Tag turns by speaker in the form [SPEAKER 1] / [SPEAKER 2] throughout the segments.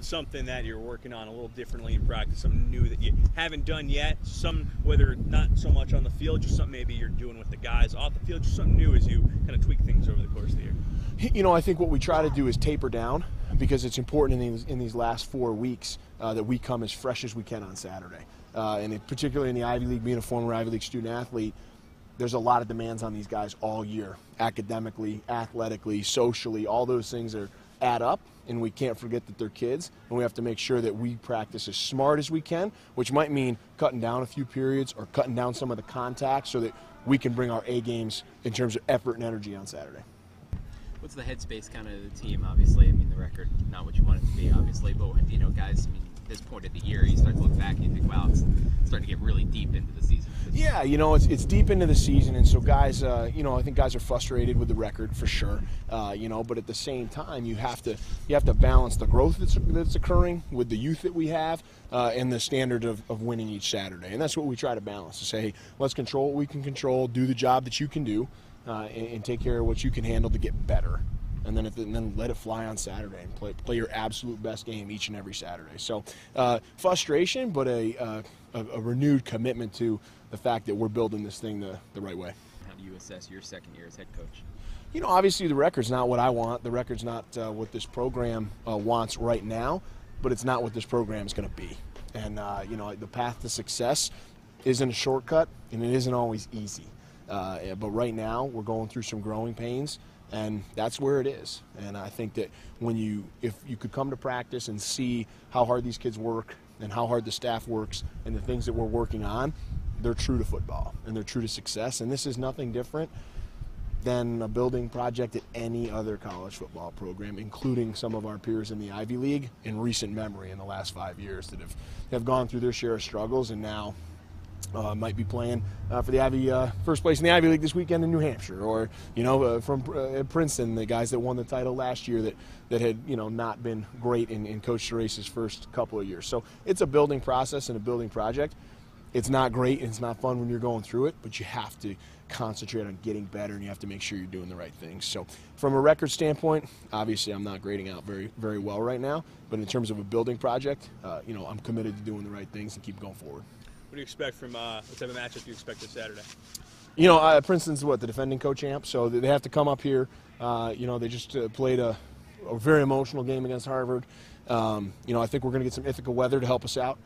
[SPEAKER 1] What's something that you're working on a little differently in practice, something new that you haven't done yet, whether not so much on the field, just something maybe you're doing with the guys off the field, just something new as you kind of tweak things over the course of the year?
[SPEAKER 2] You know, I think what we try to do is taper down, because it's important in these last 4 weeks that we come as fresh as we can on Saturday. And particularly in the Ivy League, being a former Ivy League student athlete, there's a lot of demands on these guys all year, academically, athletically, socially. All those things add up, and we can't forget that they're kids, and we have to make sure that we practice as smart as we can, which might mean cutting down a few periods or cutting down some of the contact so that we can bring our A games in terms of effort and energy on Saturday.
[SPEAKER 3] What's the headspace kind of the team? Obviously, I mean, the record, not what you want it to be, obviously, but, you know, guys, I mean, at this point of the year, you start to look back and you think, wow, it's starting to get really deep into the season.
[SPEAKER 2] Yeah, you know, it's deep into the season, and so guys, you know, I think guys are frustrated with the record for sure. You know, but at the same time, you have to balance the growth that's occurring with the youth that we have and the standard of winning each Saturday, and that's what we try to balance. To say, hey, let's control what we can control, do the job that you can do, and take care of what you can handle to get better. And then let it fly on Saturday and play your absolute best game each and every Saturday. So frustration, but a renewed commitment to the fact that we're building this thing the right way.
[SPEAKER 3] How do you assess your second year as head coach?
[SPEAKER 2] You know, obviously the record's not what I want. The record's not what this program wants right now, but it's not what this program is going to be. And, you know, the path to success isn't a shortcut, and it isn't always easy. But right now we're going through some growing pains, and that's where it is. And I think that if you could come to practice and see how hard these kids work and how hard the staff works and the things that we're working on, they're true to football and they're true to success. And this is nothing different than a building project at any other college football program, including some of our peers in the Ivy League in recent memory in the last 5 years that have gone through their share of struggles and now might be playing for the Ivy first place in the Ivy League this weekend in New Hampshire, or you know from Princeton, the guys that won the title last year that had not been great in Coach Terace's first couple of years. So it's a building process and a building project. It's not great and it's not fun when you're going through it, but you have to concentrate on getting better and you have to make sure you're doing the right things. So from a record standpoint, obviously I'm not grading out very, very well right now, but in terms of a building project, I'm committed to doing the right things and keep going forward.
[SPEAKER 1] What do you expect from what type of matchup do you expect this Saturday?
[SPEAKER 2] You know, Princeton's the defending co-champ, so they have to come up here. They just played a very emotional game against Harvard. I think we're going to get some Ithaca weather to help us out,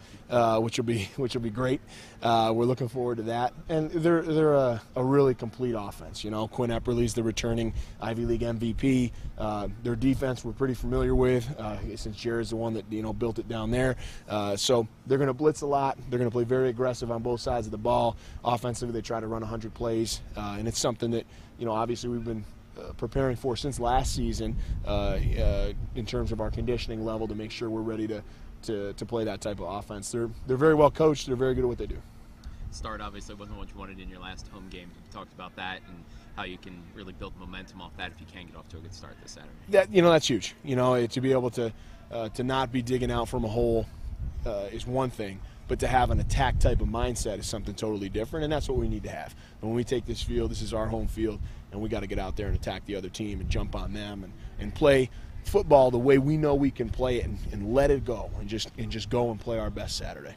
[SPEAKER 2] which will be great. We're looking forward to that. And they're a really complete offense. You know, Quinn Epperly's the returning Ivy League MVP. Their defense we're pretty familiar with since Jared's the one that built it down there. So they're going to blitz a lot. They're going to play very aggressive on both sides of the ball. Offensively, they try to run 100 plays, and it's something that obviously we've been preparing for since last season in terms of our conditioning level to make sure we're ready to play that type of offense. They're very well coached. They're very good at what they do.
[SPEAKER 3] Start obviously wasn't what you wanted in your last home game. You talked about that and how you can really build momentum off that if you can get off to a good start this Saturday.
[SPEAKER 2] That's huge. To be able to not be digging out from a hole is one thing, but to have an attack type of mindset is something totally different, and that's what we need to have. And when we take this field, this is our home field, and we got to get out there and attack the other team and jump on them and play football the way we know we can play it and let it go and just go and play our best Saturday.